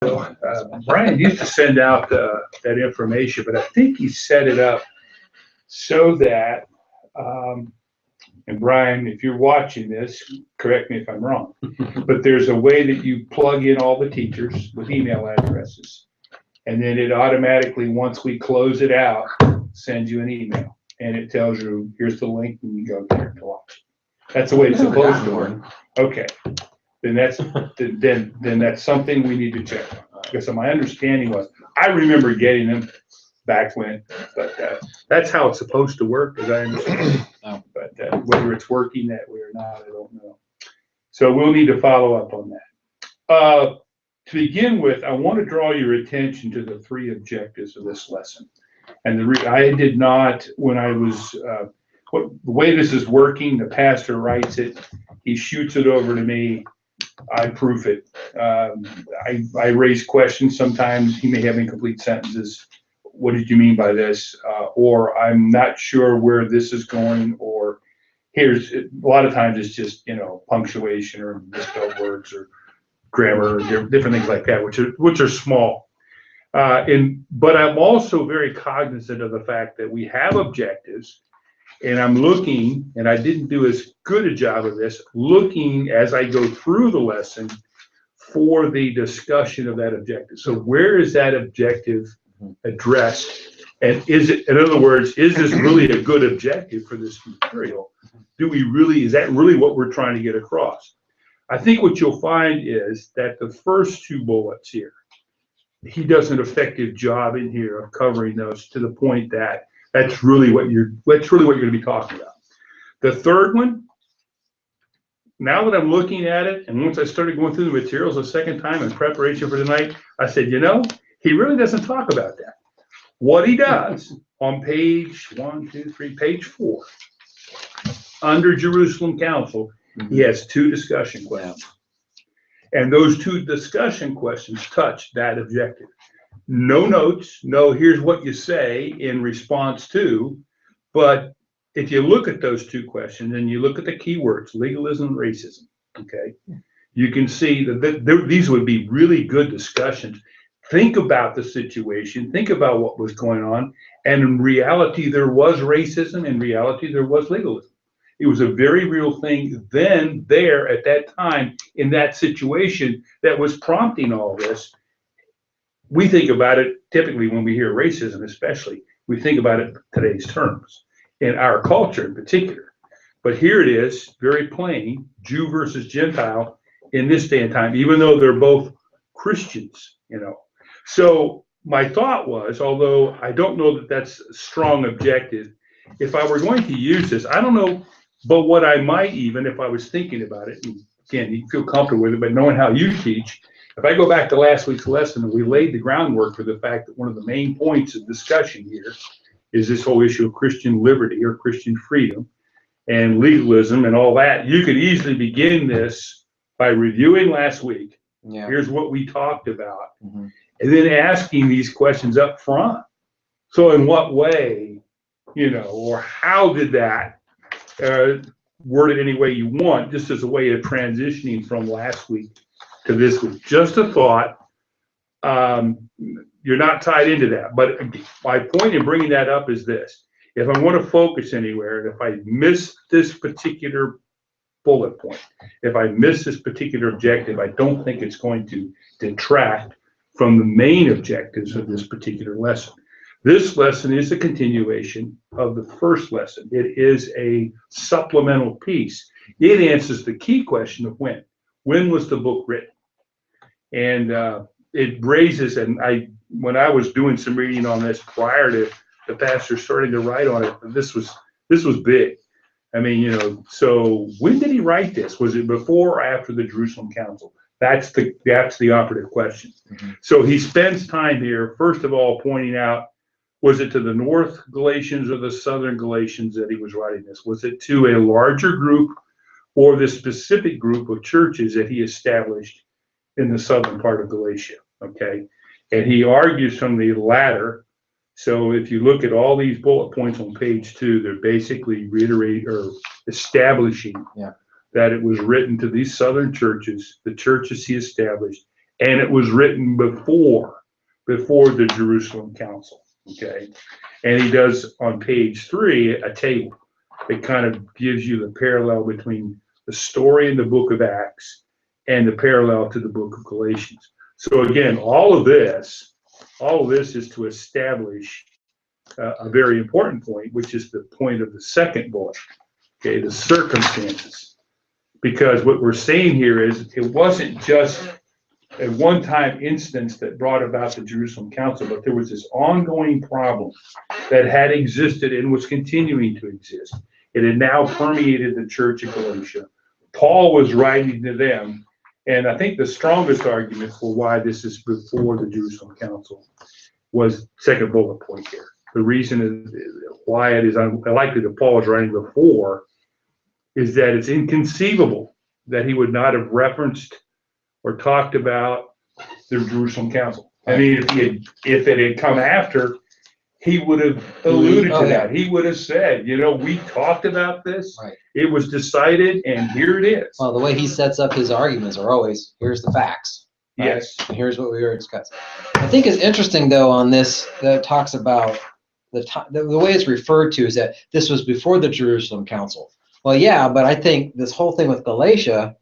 Brian used to send out that information, but I think he set it up so that, and Brian, if you're watching this, correct me if I'm wrong, but there's a way that you plug in all the teachers with email addresses. And then it automatically, once we close it out, sends you an email. And it tells you, here's the link, and you go there to watch. That's the way it's supposed to work. Okay. Then that's something we need to check on. Because my understanding was, I remember getting them back when, but that's how it's supposed to work, as I understand. Oh. But whether it's working that way or not, I don't know. So we'll need to follow up on that. To begin with, I want to draw your attention to the three objectives of this lesson. And I did not, when I was, the way this is working, the pastor writes it, he shoots it over to me, I proof it. I raise questions sometimes. He may have incomplete sentences. What did you mean by this? Or I'm not sure where this is going. Or a lot of times it's just, punctuation or misspelled words or grammar, or different things like that, which are small. But I'm also very cognizant of the fact that we have objectives. And I'm looking, and I didn't do as good a job of this, looking as I go through the lesson for the discussion of that objective. So where is that objective addressed? And in other words, is this really a good objective for this material? Is that really what we're trying to get across? I think what you'll find is that the first two bullets here, he does an effective job in here of covering those to the point that that's really what you're going to be talking about. The third one, now that I'm looking at it, and once I started going through the materials a second time in preparation for tonight, I said, he really doesn't talk about that. What he does on page 4, under Jerusalem Council, he has two discussion questions. And those two discussion questions touch that objective. No notes, no here's what you say in response to, but if you look at those two questions and you look at the keywords, legalism and racism, okay, you can see that these would be really good discussions. Think about the situation, think about what was going on, and in reality there was racism, in reality there was legalism. It was a very real thing then, there, at that time, in that situation that was prompting all this. We think about it typically when we hear racism, especially, we think about it in today's terms, in our culture in particular. But here it is, very plain, Jew versus Gentile in this day and time, even though they're both Christians, So my thought was, although I don't know that that's a strong objective, if I were going to use this, I don't know, but what I might even, if I was thinking about it, and again, you feel comfortable with it, but knowing how you teach, if I go back to last week's lesson, we laid the groundwork for the fact that one of the main points of discussion here is this whole issue of Christian liberty or Christian freedom and legalism and all that. You could easily begin this by reviewing last week. Yeah. Here's what we talked about. Mm-hmm. And then asking these questions up front. So in what way, or how did that, word it any way you want, just as a way of transitioning from last week to this week. Just a thought. You're not tied into that, but my point in bringing that up is this: if I want to focus anywhere, and if I miss this particular bullet point, if I miss this particular objective, I don't think it's going to detract from the main objectives of this particular lesson. This lesson is a continuation of the first lesson. It is a supplemental piece. It answers the key question of when. When was the book written? And it raises, and when I was doing some reading on this prior to the pastor starting to write on it, this was big. I mean, so when did he write this? Was it before or after the Jerusalem Council? That's the operative question. Mm-hmm. So he spends time here, first of all, pointing out, was it to the North Galatians or the Southern Galatians that he was writing this? Was it to a larger group or the specific group of churches that he established in the southern part of Galatia? Okay. And he argues from the latter. So if you look at all these bullet points on page 2, they're basically reiterating or establishing that it was written to these southern churches, the churches he established, and it was written before the Jerusalem Council. Okay, and he does on page 3 a table that kind of gives you the parallel between the story in the book of Acts and the parallel to the book of Galatians. So again, all of this is to establish a very important point, which is the point of the second bullet. Okay, the circumstances. Because what we're saying here is it wasn't just a one-time instance that brought about the Jerusalem Council, but there was this ongoing problem that had existed and was continuing to exist. It had now permeated the church of Galatia. Paul was writing to them, and I think the strongest argument for why this is before the Jerusalem Council was second bullet point here. The reason is why it is unlikely that Paul was writing before is that it's inconceivable that he would not have referenced or talked about the Jerusalem Council. I mean, if it had come after, he would have alluded to that. He would have said, we talked about this. Right. It was decided, and here it is. Well, the way he sets up his arguments are always, here's the facts. Right? Yes. And here's what we were discussing. I think it's interesting, though, on this, that it talks about the way it's referred to is that this was before the Jerusalem Council. Well, yeah, but I think this whole thing with Galatia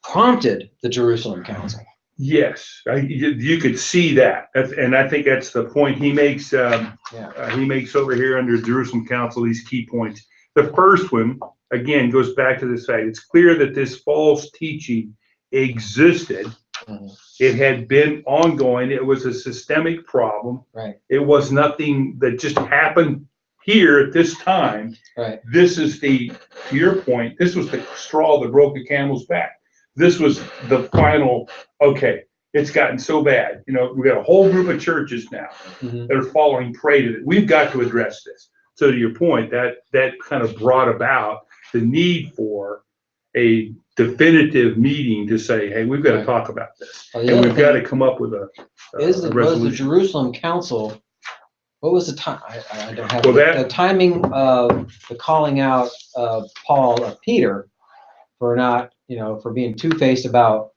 prompted the Jerusalem Council. Yes, you could see that, and I think that's the point he makes. He makes over here under the Jerusalem Council these key points. The first one, again, goes back to this fact. It's clear that this false teaching existed. Mm-hmm. It had been ongoing. It was a systemic problem. Right. It was nothing that just happened here at this time. Right. This is to your point, this was the straw that broke the camel's back. This was the final, okay, it's gotten so bad. We've got a whole group of churches now mm-hmm. that are falling prey to it. We've got to address this. So to your point, that kind of brought about the need for a definitive meeting to say, hey, we've got to talk about this. And we've got to come up with a resolution. Was the Jerusalem Council, what was the time? I don't have the timing of the calling out of Paul of Peter for not, for being two-faced about,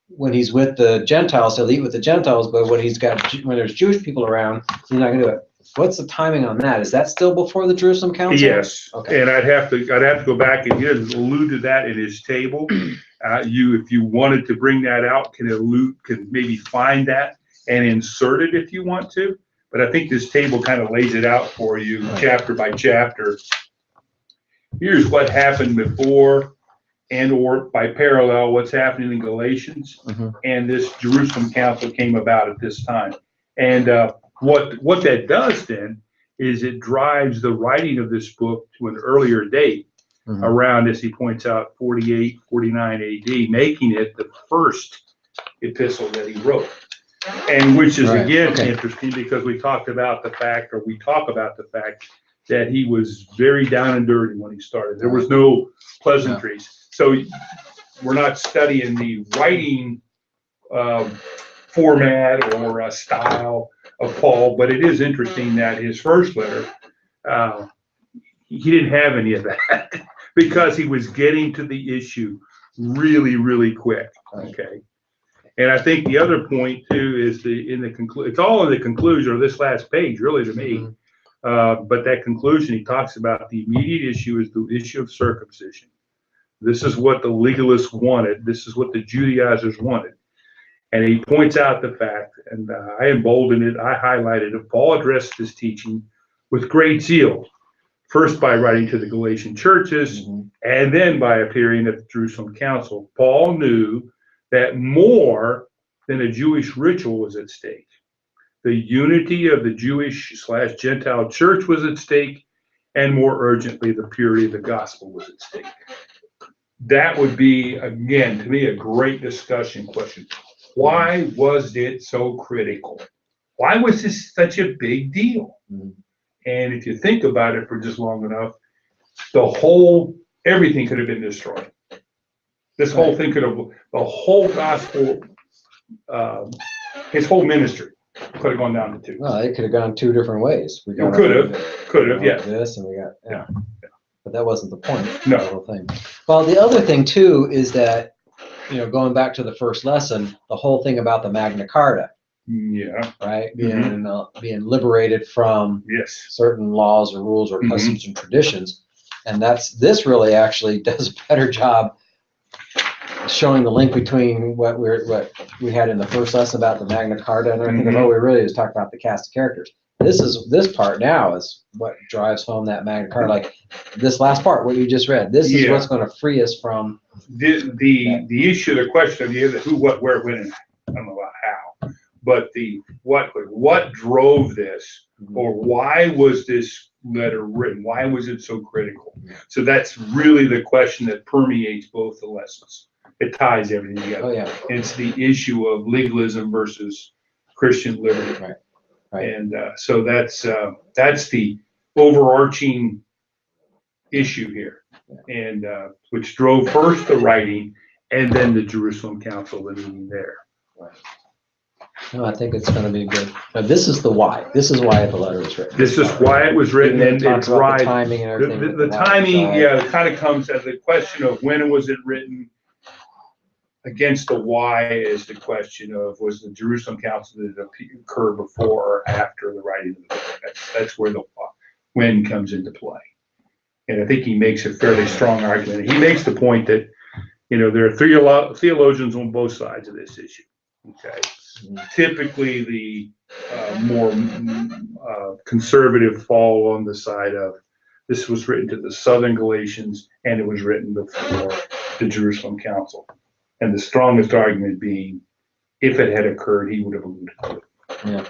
when he's with the Gentiles, he'll eat with the Gentiles, but when there's Jewish people around, he's not going to do it. What's the timing on that? Is that still before the Jerusalem Council? Yes. Okay. And I'd have to go back and he doesn't allude to that in his table. If you wanted to bring that out, can maybe find that and insert it if you want to. But I think this table kind of lays it out for you chapter by chapter. Here's what happened before and or by parallel what's happening in Galatians. Mm-hmm. And this Jerusalem Council came about at this time. And what that does then is it drives the writing of this book to an earlier date, mm-hmm. around, as he points out, 48, 49 AD, making it the first epistle that he wrote. And which is, again, interesting because we talk about the fact that he was very down and dirty when he started. There was no pleasantries. Yeah. So we're not studying the writing format or style of Paul, but it is interesting that his first letter, he didn't have any of that because he was getting to the issue really, really quick. Okay. And I think the other point too is it's all in the conclusion of this last page, really, to me. Mm-hmm. But that conclusion, he talks about the immediate issue is the issue of circumcision. This is what the legalists wanted. This is what the Judaizers wanted. And he points out the fact, and I emboldened it, I highlighted it, Paul addressed this teaching with great zeal, first by writing to the Galatian churches, mm-hmm. and then by appearing at the Jerusalem Council. Paul knew that more than a Jewish ritual was at stake. The unity of the Jewish/Gentile church was at stake, and more urgently, the purity of the gospel was at stake. That would be, again, to me, a great discussion question. Why was it so critical? Why was this such a big deal? Mm-hmm. And if you think about it for just long enough, everything could have been destroyed. This whole thing the whole gospel, his whole ministry could have gone down to two. Well, it could have gone two different ways. Could have, yeah. This and we got, but that wasn't the point. No. The whole thing. Well, the other thing too is that going back to the first lesson, the whole thing about the Magna Carta, Yeah. right? Being liberated from Yes. certain laws or rules or Mhm. customs and traditions. And this really actually does a better job showing the link between what we had in the first lesson about the Magna Carta and everything. Mhm. What we really was talking about the cast of characters. This part now is what drives home that Magna Carta. Like this last part, what you just read. This is what's going to free us from the issue, the question of the who, what, where, when, and I don't know about how, but the what drove this, or why was this letter written? Why was it so critical? So that's really the question that permeates both the lessons. It ties everything together. Oh, yeah. It's the issue of legalism versus Christian liberty. Right. Right. And so that's the overarching issue here, and which drove first the writing and then the Jerusalem Council, the meeting there. Right. No, I think it's going to be good. But this is the why. This is why the letter was written. This is why it was written, and it drives the timing and everything. The timing, yeah, it kind of comes as a question of when was it written. Against the why is the question of, was the Jerusalem Council that occur before or after the writing of the book? That's where the when comes into play. And I think he makes a fairly strong argument. He makes the point that, there are theologians on both sides of this issue. Okay. Typically, the more conservative fall on the side of this was written to the Southern Galatians and it was written before the Jerusalem Council. And the strongest argument being, if it had occurred, he would have alluded to it. Yeah.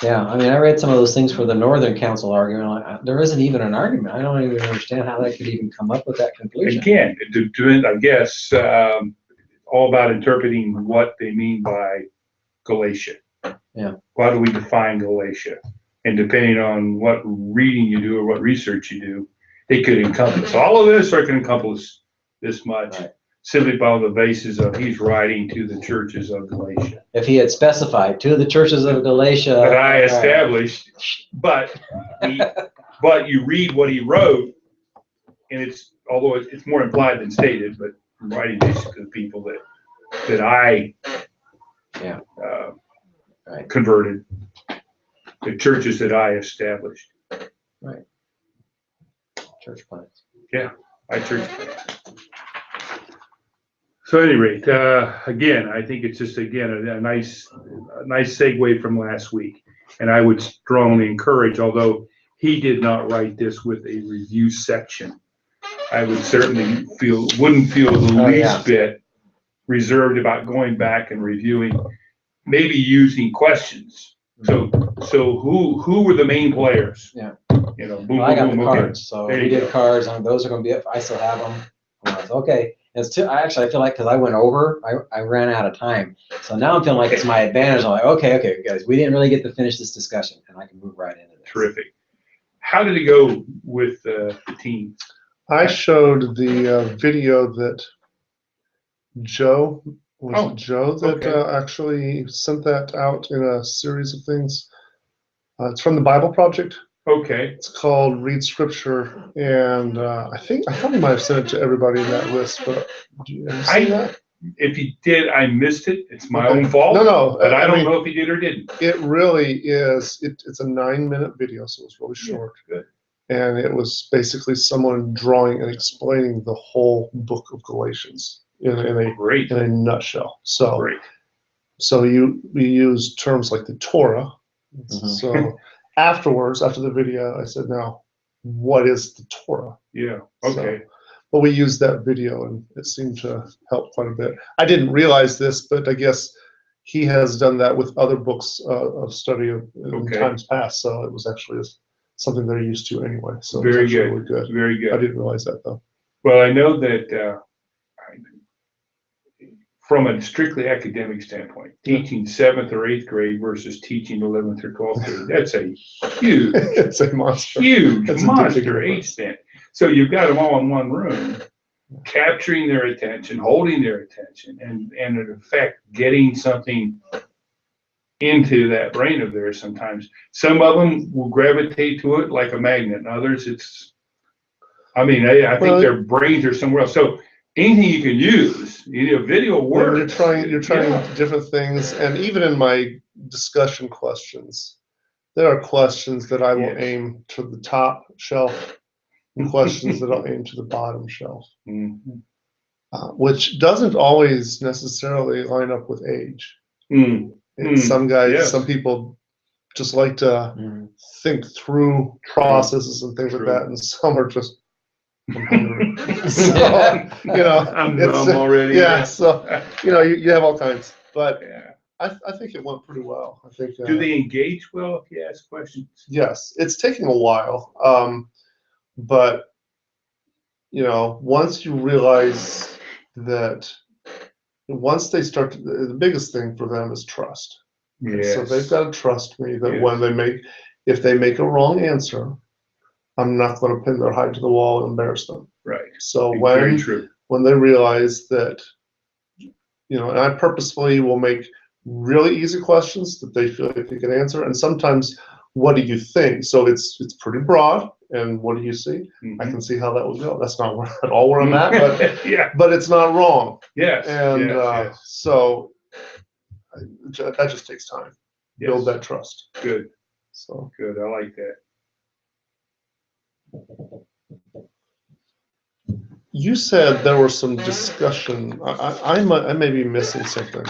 Yeah, I mean, I read some of those things for the Northern Council argument. There isn't even an argument. I don't even understand how they could even come up with that conclusion. Again, I guess, all about interpreting what they mean by Galatia. Yeah. Why do we define Galatia? And depending on what reading you do or what research you do, it could encompass all of this, or it can encompass this much. Right. Simply by the basis of he's writing to the churches of Galatia. If he had specified to the churches of Galatia that I established, but you read what he wrote, and although it's more implied than stated, but I'm writing this to the people that I converted, the churches that I established. Right. Church plants. Yeah, I church plants. So at any rate, again, I think it's just, again, a nice segue from last week. And I would strongly encourage, although he did not write this with a review section, I would certainly wouldn't feel the least bit reserved about going back and reviewing, maybe using questions. So who were the main players? Yeah. Boom, I got boom, the okay. cards. So we did cards, and those are going to be, I still have them. Okay. I feel like, because I went over, I ran out of time. So now I'm feeling like it's my advantage. I'm like, okay, guys, we didn't really get to finish this discussion, and I can move right into this. Terrific. How did it go with the team? I showed the video that Joe actually sent that out in a series of things. It's from the Bible Project. Okay. It's called Read Scripture, and I probably might have sent it to everybody in that list, but did you ever see that? If he did, I missed it. It's my own fault. No. But I don't know if he did or didn't. It really is. It's a 9-minute video, so it's really short. Yeah, good. And it was basically someone drawing and explaining the whole book of Galatians in a nutshell. So great. So we use terms like the Torah. Mm-hmm. So afterwards, after the video, I said, now, what is the Torah? Yeah, okay. But we used that video, and it seemed to help quite a bit. I didn't realize this, but I guess he has done that with other books of study in times past. So it was actually something they're used to anyway. So very good. Really good. Very good. I didn't realize that, though. Well, I know that from a strictly academic standpoint, teaching 7th or 8th grade versus teaching 11th or 12th grade, that's a huge, it's a monster. Huge monster age span. So you've got them all in one room, capturing their attention, holding their attention, and in effect, getting something into that brain of theirs sometimes. Some of them will gravitate to it like a magnet, and others I think their brains are somewhere else. So anything you can use, video works. You're trying different things, and even in my discussion questions, there are questions that I will aim to the top shelf and questions that I'll aim to the bottom shelf, which doesn't always necessarily line up with age. Some guys, some people just like to think through processes and things like that, and some are just I'm hungry. So, I'm numb already. Yeah, so you have all kinds, but I think it went pretty well. I think. Do they engage well if you ask questions? Yes, it's taking a while, but once you realize that, once they start, the biggest thing for them is trust. Yes. So they've got to trust me that when if they make a wrong answer, I'm not going to pin their hide to the wall and embarrass them. Right. So Very true. when they realize that, and I purposefully will make really easy questions that they feel like they can answer, and sometimes, what do you think? So it's pretty broad, and what do you see? I can see how that would go. That's not at all where I'm at, but but it's not wrong. Yes. And so that just takes time. Build that trust. Good. So good. I like that. You said there was some discussion. I may be missing something.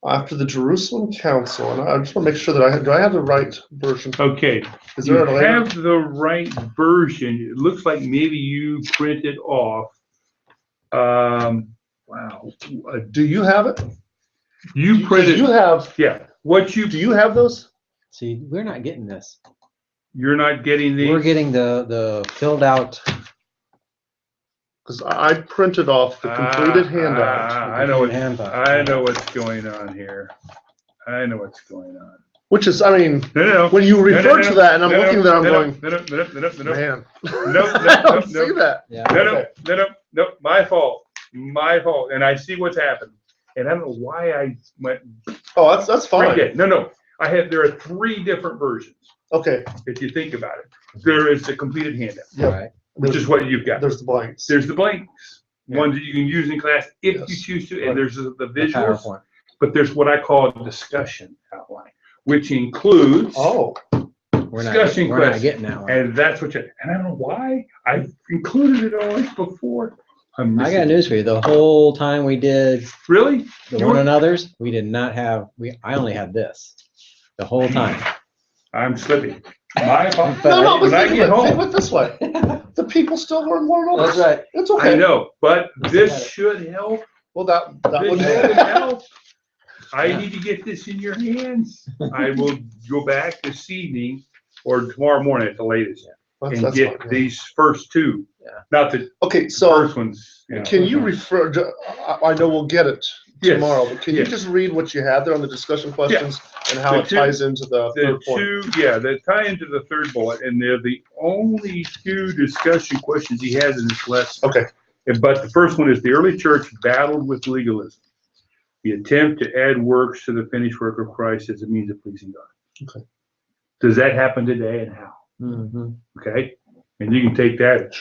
After the Jerusalem Council, and I just want to make sure that do I have the right version? Okay. Is there you have the right version. It looks like maybe you printed off. Wow. Do you have it? You printed. You have. Yeah. Do you have those? See, we're not getting this. You're not getting these? We're getting the filled out. Because I printed off the completed handout. I know what's going on here. I know what's going on. Which is, I mean, when you refer to that, and I'm looking there, I'm going, man, Nope. see that? Yeah. Nope. My fault. And I see what's happened. And I don't know why I went. Oh, that's fine. Right. No. There are 3 different versions. Okay. If you think about it, there is the completed handout. Yep. Right. Which is what you've got. There's the blanks. There's the blanks, ones that you can use in class if you choose to, and there's the visuals. But there's what I call a discussion outline, which includes discussion we're not getting that one. and that's what and I don't know why I've included it always before. I got news for you. The whole time we did really the one another's, we did not have. I only had this the whole time. I'm slipping. My fault. No, when I get home, think of it this way. The people still learn one another. That's right. It's okay. I know, but this should help. Well, that would help. I need to get this in your hands. I will go back this evening or tomorrow morning at the latest and get these first 2. Yeah. Not the first ones. Can you refer? I know we'll get it tomorrow, but can you just read what you have there on the discussion questions and how it ties into the third point? They tie into the third bullet, and they're the only 2 discussion questions he has in this lesson. Okay. But the first one is the early church battled with legalism. The attempt to add works to the finished work of Christ as a means of pleasing God. Okay. Does that happen today, and how? Mm-hmm. Okay. And you can take that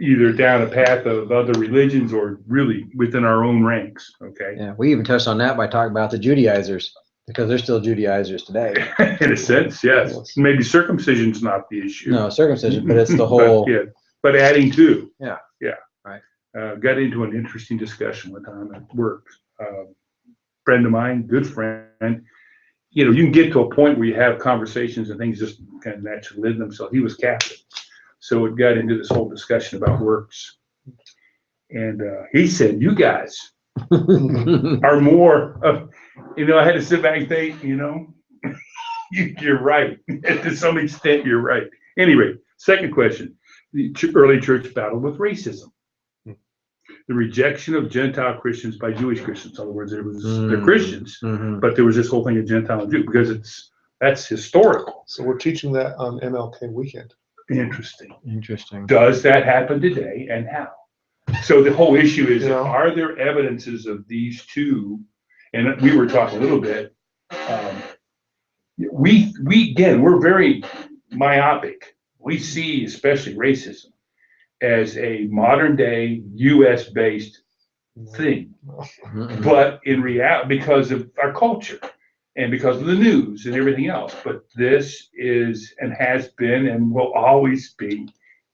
either down a path of other religions or really within our own ranks. Okay. Yeah, we even touched on that by talking about the Judaizers, because they're still Judaizers today. In a sense, yes. Maybe circumcision's not the issue. No, circumcision, but it's the whole. But adding to. Yeah. Right. Got into an interesting discussion one time at work. Friend of mine, good friend. You can get to a point where you have conversations and things just kind of naturally live themselves. He was Catholic. So it got into this whole discussion about works. And he said, you guys are more of, I had to sit back and think, you're right. To some extent, you're right. Anyway, second question. The early church battled with racism. The rejection of Gentile Christians by Jewish Christians. In other words, they're Christians, but there was this whole thing of Gentile and Jew, because that's historical. So we're teaching that on MLK weekend. Interesting. Does that happen today, and how? So the whole issue is, are there evidences of these 2? And we were talking a little bit. We're very myopic. We see especially racism as a modern day US based thing. Mhm. But in reality, because of our culture and because of the news and everything else, but this is and has been and will always be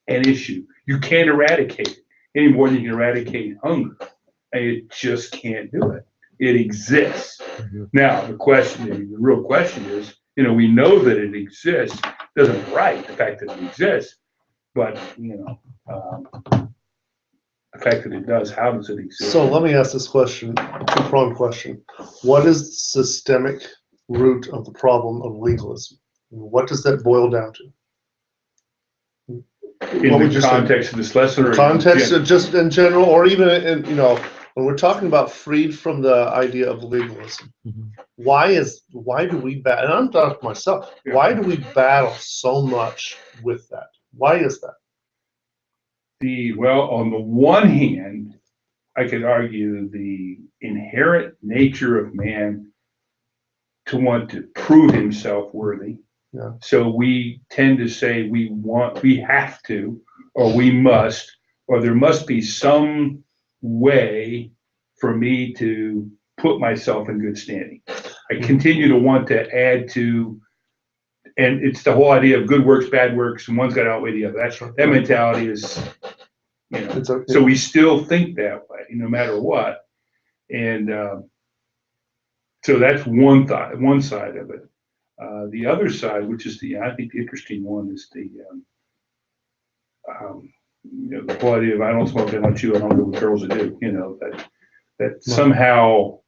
an issue. You can't eradicate it any more than you can eradicate hunger. And you just can't do it. It exists. Now, the real question is, we know that it exists. Doesn't right the fact that it exists, but the fact that it does, how does it exist? So let me ask this question, two-pronged question. What is the systemic root of the problem of legalism? What does that boil down to? In the context of this lesson, or context of just in general, or even in, when we're talking about freed from the idea of legalism, why do we battle, and I'm talking to myself, why do we battle so much with that? Why is that? Well, on the one hand, I could argue the inherent nature of man to want to prove himself worthy. Yeah. So we tend to say we have to, or we must, or there must be some way for me to put myself in good standing. I continue to want to add to, and it's the whole idea of good works, bad works, and one's got to outweigh the other. That mentality is, so we still think that way, no matter what. And so that's one side of it. The other side, which is I think the interesting one, is the whole idea of I don't smoke, I don't chew, I don't go with girls that do. That somehow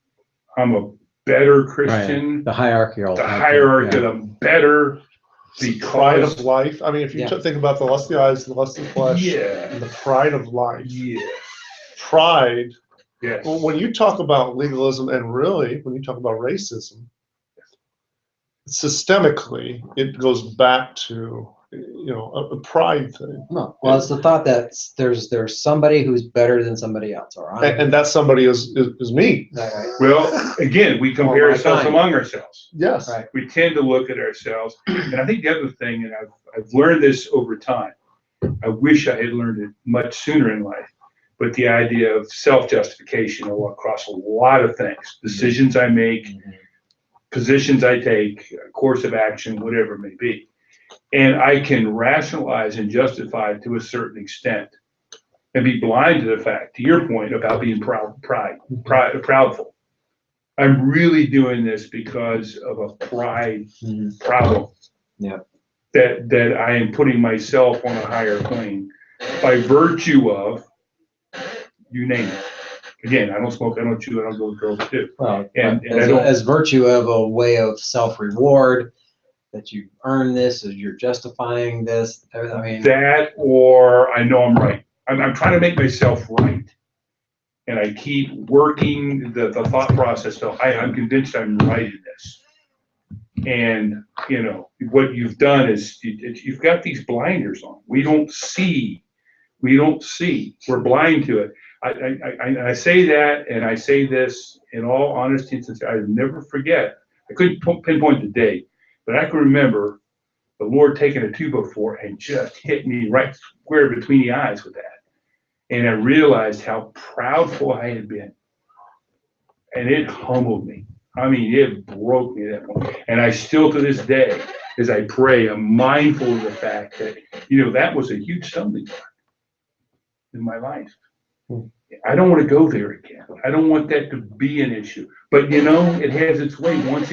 I'm a better Christian. Right. The hierarchical. That I'm better. The pride of life. I mean, if you think about the lust of the eyes, the lust of the flesh, and the pride of life. Yeah. Pride. Yes. Well, when you talk about legalism, and really when you talk about racism, systemically, it goes back to a pride thing. No, well, it's the thought that there's somebody who's better than somebody else, and that somebody is me. Right. Well, again, we compare ourselves among ourselves. Yes. Right. We tend to look at ourselves, and I think the other thing, and I've learned this over time. I wish I had learned it much sooner in life, but the idea of self-justification across a lot of things, decisions I make, positions I take, course of action, whatever it may be. And I can rationalize and justify it to a certain extent and be blind to the fact, to your point about being proudful. I'm really doing this because of a pride problem. Yeah. That I am putting myself on a higher plane by virtue of, you name it. Again, I don't smoke, I don't chew, I don't go with girls too. Well, and as virtue of a way of self-reward, that you earn this, or you're justifying this. I mean, that, or I know I'm right. I'm trying to make myself right, and I keep working the thought process. So I'm convinced I'm right in this. And what you've done is you've got these blinders on. We don't see. We're blind to it. I say that, and I say this in all honesty and sincerity. I never forget. I couldn't pinpoint the date, but I can remember the Lord taking a 2x4 and just hit me right square between the eyes with that. And I realized how proudful I had been. And it humbled me. I mean, it broke me at that point. And I still, to this day, as I pray, I'm mindful of the fact that, that was a huge stumbling block in my life. I don't want to go there again. I don't want that to be an issue. But it has its way. Once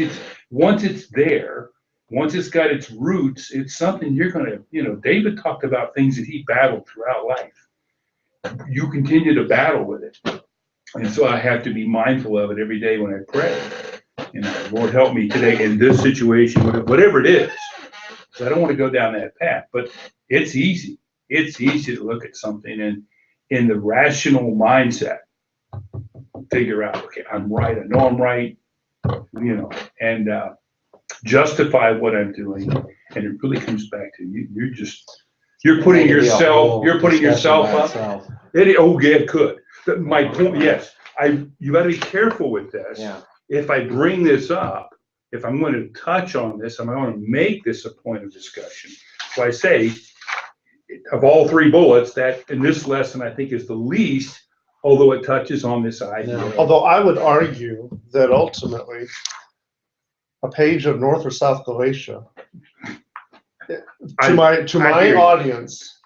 it's there, once it's got its roots, it's something you're going to, David talked about things that he battled throughout life. You continue to battle with it. And so I have to be mindful of it every day when I pray. Lord, help me today in this situation, whatever it is. So I don't want to go down that path, but it's easy. It's easy to look at something and in the rational mindset, figure out, okay, I'm right. I know I'm right, and justify what I'm doing. And it really comes back to you're putting yourself up. It could. My point, yes, you got to be careful with this. Yeah. If I bring this up, if I'm going to touch on this, I'm going to make this a point of discussion. So I say, of all three bullets, that in this lesson, I think is the least, although it touches on this idea. No. Although I would argue that ultimately, a page of North or South Galatia, to my hear you. audience,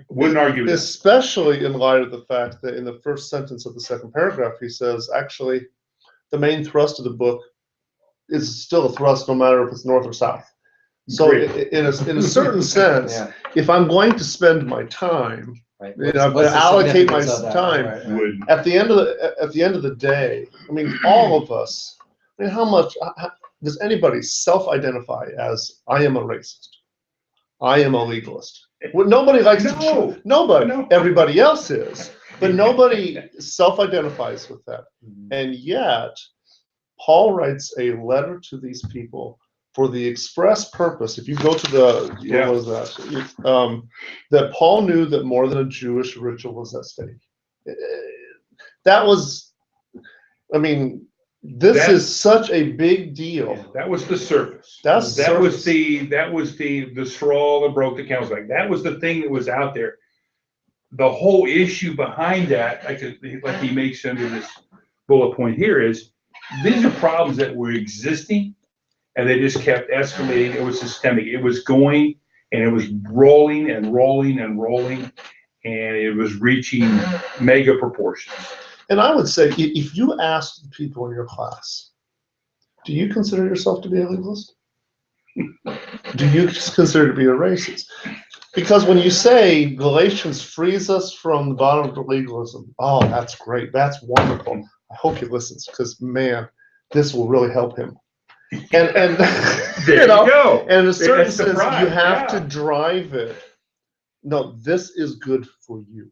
Wouldn't argue with this. especially in light of the fact that in the first sentence of the second paragraph, he says, actually, the main thrust of the book is still a thrust no matter if it's North or South. So Great. in a certain sense, Yeah. if I'm going to spend my time, Right. you know, I'm going What's to the allocate my significance of that? time, Right, right. Wouldn't. at the end of the day, I mean, all of us, I mean, how does anybody self-identify as I am a racist? I am a legalist. Well, nobody likes No. to. Nobody. No. Everybody else is, but nobody self-identifies with that. Mhm. And yet, Paul writes a letter to these people for the express purpose. If you go to the Yeah. what was that? That Paul knew that more than a Jewish ritual was at stake. That was, I mean, this is such a big deal. That was the surface. That's That was surface. the straw that broke the camel's back. That was the thing that was out there. The whole issue behind that, like he makes under this bullet point here, is these are problems that were existing, and they just kept escalating. It was systemic. It was going, and it was rolling and rolling and rolling, and it was reaching mega proportions. And I would say, if you ask the people in your class, do you consider yourself to be a legalist? Do you consider to be a racist? Because when you say Galatians frees us from the bottom of legalism, oh, that's great. That's wonderful. I hope he listens, because man, this will really help him. And There you go. and in a certain That's the sense, pride, you have yeah. to drive it. No, this is good for you,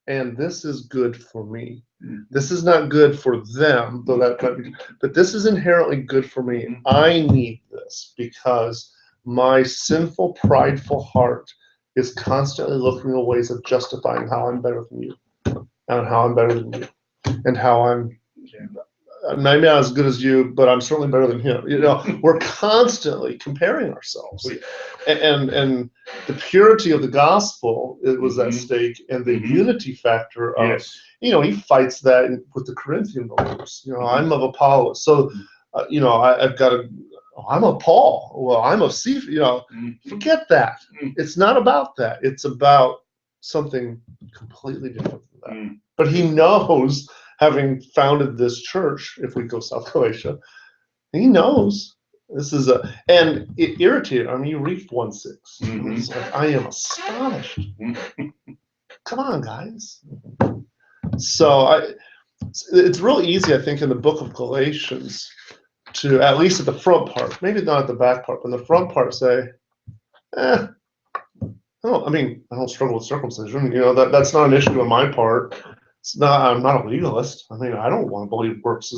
and this is good for me. This is not good for them, though that might be, but this is inherently good for me. I need this because my sinful, prideful heart is constantly looking at ways of justifying how I'm better than you, and how I'm better than you, and how I'm maybe not as good as you, but I'm certainly better than him. You know, we're constantly comparing ourselves, and the purity of the gospel, it was at stake, and the unity factor of, Yes. you know, he fights that with the Corinthian believers. You know, I'm of Apollos, so you know, I'm of Paul. Well, I'm of Cephas. You know, forget that. It's not about that. It's about something completely different than that. But he knows, having founded this church, if we go South Galatia, he knows this is and it irritated. I mean, you reached 1:6. It's like, I am astonished. Come on, guys. So it's real easy, I think, in the book of Galatians to, at least at the front part, maybe not at the back part, but in the front part, say, I don't struggle with circumcision. You know, that's not an issue on my part. I'm not a legalist. I mean, I don't want to believe works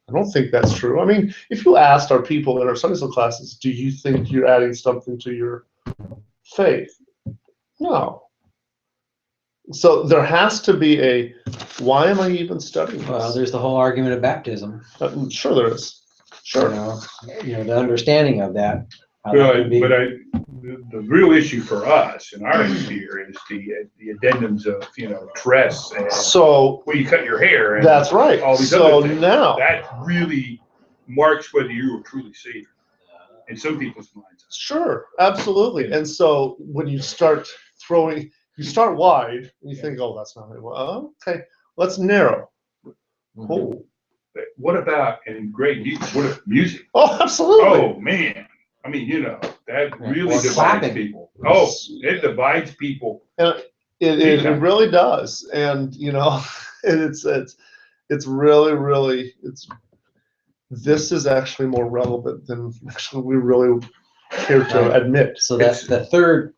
I don't think that's true. I mean, if you asked our people in our Sunday school classes, do you think you're adding something to your faith? No. So there has to be why am I even studying this? Well, there's the whole argument of baptism. Sure there is. Sure. You know, the understanding of that. Well, the real issue for us in our sphere is the addendums of, you know, dress and so you cut your hair. And that's right. All these so other things. Now that really marks whether you were truly saved in some people's minds. Sure, absolutely. And so when you start wide, and you think, oh, that's not it. Well, okay, let's narrow. Oh. What about, and great music, what if music? Oh, absolutely. Oh, man. I mean, you know, that really divides people. Oh, it divides people. And it really does. And, you know, it's really, this is actually more relevant than actually we really care to admit. So that's the third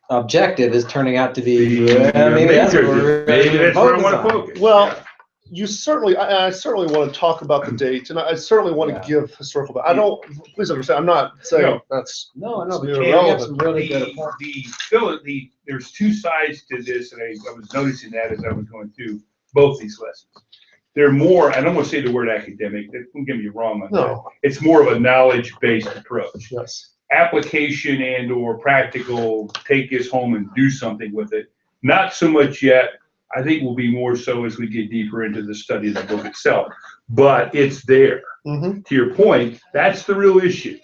objective is turning out to be maybe that's where I want to focus. Well, you certainly, I certainly want to talk about the date, and I certainly want to give historical. I don't. Please understand. I'm not saying that's but irrelevant. really good points. There's two sides to this, and I was noticing that as I was going through both these lessons. They're more. I don't want to say the word academic. Don't get me wrong on that. It's more of a knowledge-based approach. Yes. application and or practical, take this home and do something with it. Not so much yet. I think will be more so as we get deeper into the study of the book itself, but it's there. Mhm. To your point, that's the real issue.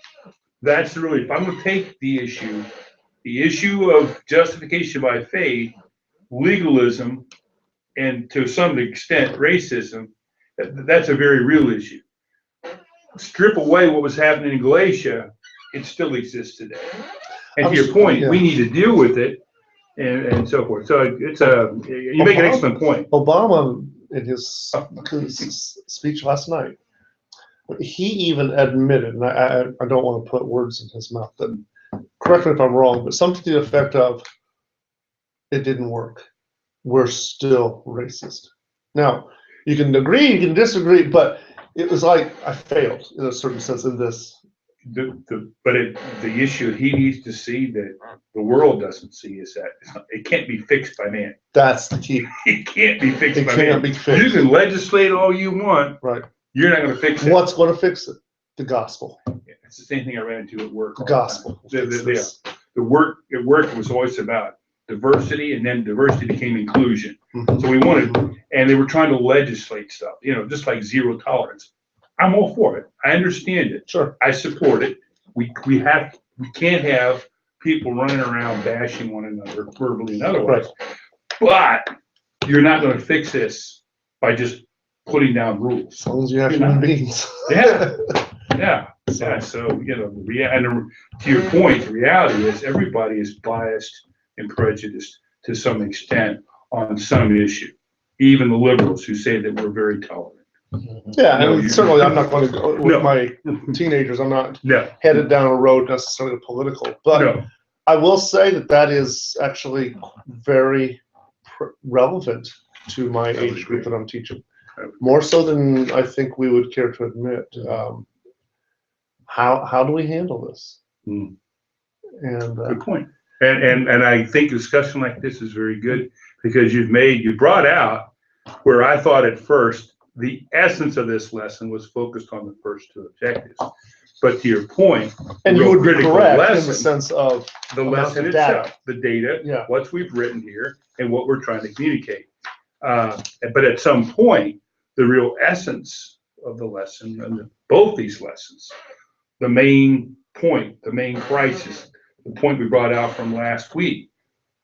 That's the real, if I'm gonna take the issue of justification by faith, legalism, and to some extent racism, that's a very real issue. Strip away what was happening in Galatia, it still exists today. And to your point, we need to deal with it and so forth. So it's you make an excellent point. Obama, in his speech last night, he even admitted, and I don't want to put words in his mouth, but correct me if I'm wrong, but something to the effect of, it didn't work. We're still racist. Now, you can agree, you can disagree, but it was like I failed in a certain sense in this. The issue he needs to see that the world doesn't see is that it can't be fixed by man. That's the key. It can't be fixed It by can't man. be fixed. You can legislate all you want. Right. You're not going to fix it. What's going to fix it? The gospel. It's the same thing I ran into at work. The gospel. The work at work was always about diversity, and then diversity became inclusion. Mhm. So we wanted, and they were trying to legislate stuff, just like zero tolerance. I'm all for it. I understand it. Sure. I support it. We can't have people running around bashing one another verbally and otherwise. Right. But you're not going to fix this by just putting down rules. As long as you have human beings. Yeah. Yeah. Yeah. So, and to your point, the reality is everybody is biased and prejudiced to some extent on some issue. Even the liberals who say that we're very tolerant. Yeah, No, and certainly I'm not going to go with No. my teenagers. I'm not No. headed down a road necessarily political, but No. I will say that is actually very relevant to my would age group agree. that I'm teaching. I would More so than I think we would care to admit. How do we handle this? Mm. And Good point. And I think discussion like this is very good because you brought out where I thought at first the essence of this lesson was focused on the first two objectives. But to your point, and the you real would be critical correct in lesson, the sense of the amount lesson of data. itself, the data, Yeah. what we've written here, and what we're trying to communicate. But at some point, the real essence of the lesson, and both these lessons, the main point, the main crisis, the point we brought out from last week,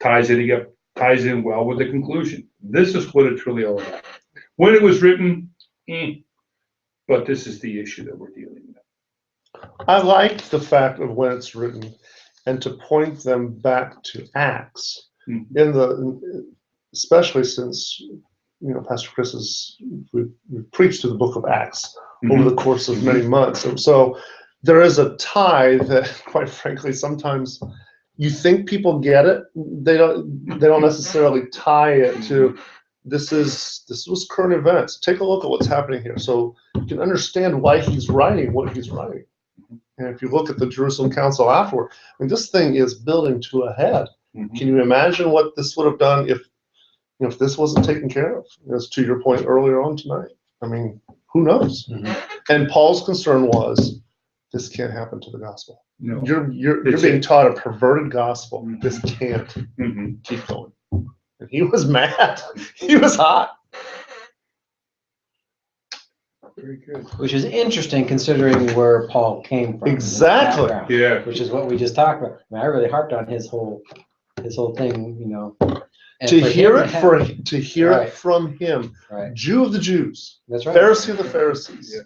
ties in well with the conclusion. This is what it's really all about. When it was written, but this is the issue that we're dealing with. I like the fact of when it's written and to point them back to Acts especially since Pastor Chris we preached to the book of Acts over the course of many months, and so there is a tie that, quite frankly, sometimes you think people get it. They don't necessarily tie it to this was current events. Take a look at what's happening here, so you can understand why he's writing what he's writing. And if you look at the Jerusalem Council afterward, I mean, this thing is building to a head. Can you imagine what this would have done if this wasn't taken care of? As to your point earlier on tonight, I mean, who knows? And Paul's concern was, this can't happen to the gospel. No. You're being taught a perverted gospel. This can't keep going. And he was mad. He was hot. Very good. Which is interesting considering where Paul came from. Exactly. Yeah. Which is what we just talked about. I mean, I really harped on his whole thing, And To for hear him it from him, Right. Jew of the Jews, That's right. Pharisee of the Pharisees.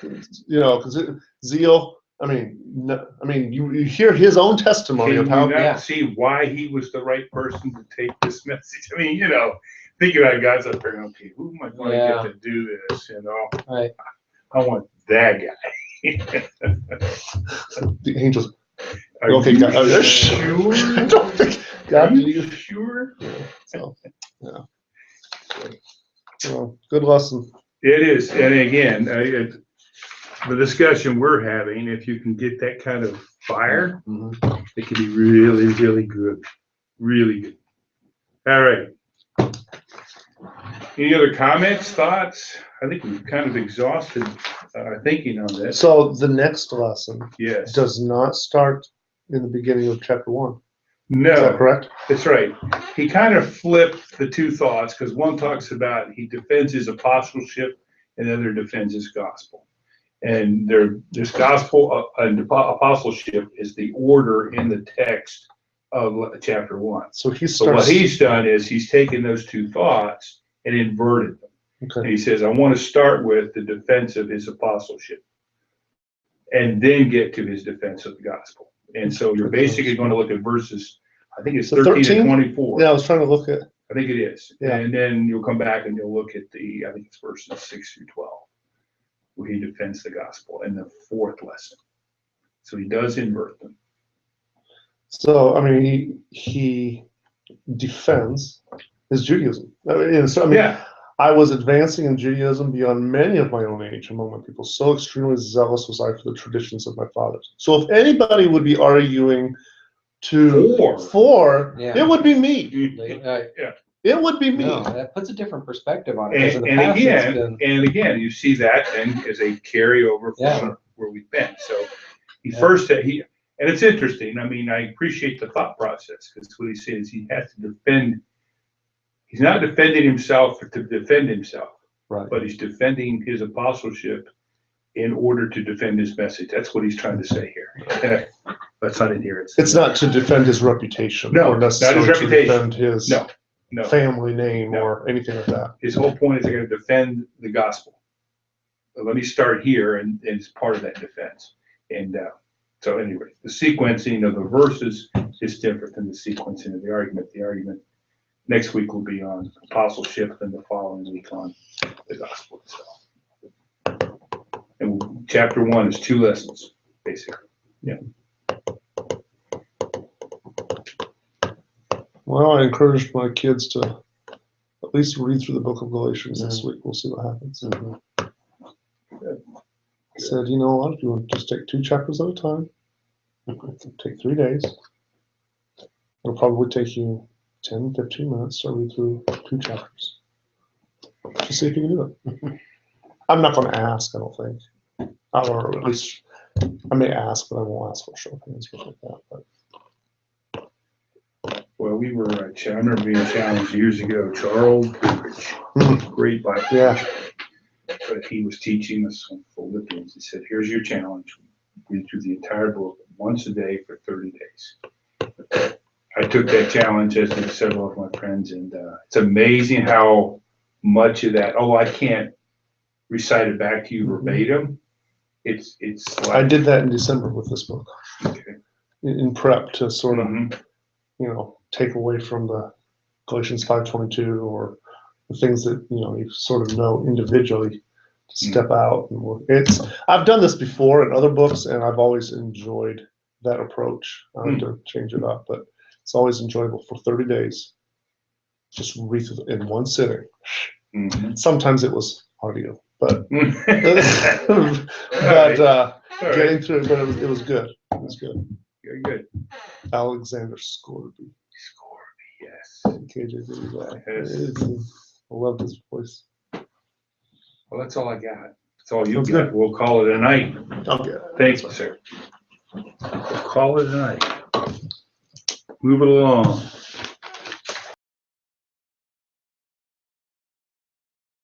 Because zeal. I mean, you hear his own testimony Can of you how. not see why he was the right person to take this message? I mean, think about God's up there, okay, who am I going to get to do this? Right. I want that guy. The angels. Are Okay, you God, are sure? I don't think God. Are you sure? So, yeah. Well, good lesson. It is, and again, the discussion we're having, if you can get that kind of fire, it can be really, really good. Really good. All right. Any other comments, thoughts? I think we've kind of exhausted thinking on this. So the next lesson Yes. does not start in the beginning of chapter 1. Is that No, correct? that's right. He kind of flipped the two thoughts because one talks about he defends his apostleship and the other defends his gospel. And this gospel and apostleship is the order in the text of chapter 1. So he So what starts. he's done is he's taken those two thoughts and inverted them. And Okay. he says, I want to start with the defense of his apostleship and then get to his defense of the gospel. And so you're basically going to look at verses, I think it's So 13 13? and 24. Yeah, I was trying to look at. I think it is. Yeah. And then you'll come back and you'll look at I think it's verses 6 through 12, where he defends the gospel in the 4th lesson. So he does invert them. So I mean, he defends his Judaism. Yeah. I was advancing in Judaism beyond many of my own age among my people. So extremely zealous was I for the traditions of my fathers. So if anybody would be arguing for, Yeah. it would be me. It would be me. No, that puts a different perspective on it. because in the past it's And again, you see that then as a carryover from where we've been. So and it's interesting. I mean, I appreciate the thought process because what he says, he has to defend. He's not defending himself to defend himself, Right. but he's defending his apostleship in order to defend his message. That's what he's trying to say here. That's not in here. It's not to defend his reputation. No, or necessarily not his reputation. To defend his No. family name No. or anything like that. His whole point is they're going to defend the gospel. But let me start here, and it's part of that defense. And so anyway, the sequencing of the verses is different than the sequencing of the argument. The argument next week will be on apostleship, and the following week on the gospel itself. And chapter 1 is 2 lessons, basically. Yeah. Well, I encouraged my kids to at least read through the book of Galatians this week. We'll see what happens. I said, you know what, if you want to just take 2 chapters at a time, it'll take 3 days. It'll probably take you 10, 15 minutes to read through 2 chapters. Just see if you can do it. I'm not going to ask, I don't think. Or at least, I may ask, but I won't ask for a show of hands or something like that. But Well, we were, I remember being challenged years ago, Charles Goodrich, great Bible Yeah. teacher. But he was teaching us on Philippians. He said, here's your challenge. Read through the entire book once a day for 30 days. I took that challenge, as did several of my friends, and it's amazing how much of that, I can't recite it back to you verbatim. It's like, I did that in December with this book. okay. In prep to sort of, Mhm. take away from the Galatians 5:22 or the things that, you sort of know individually to step out and work. I've done this before in other books and I've always enjoyed that approach. I like to change it up, but it's always enjoyable for 30 days. Just read through in one sitting. Mhm. Sometimes it was audio, but All right. getting through it, but it was good. It was good. Very good. Alexander Scorby. Yes. KJV. Yes. I love his voice. Well, that's all I got. That's all you Sounds got. good. We'll call it a night. Okay. Thank you, sir. We'll call it a night. Move it along.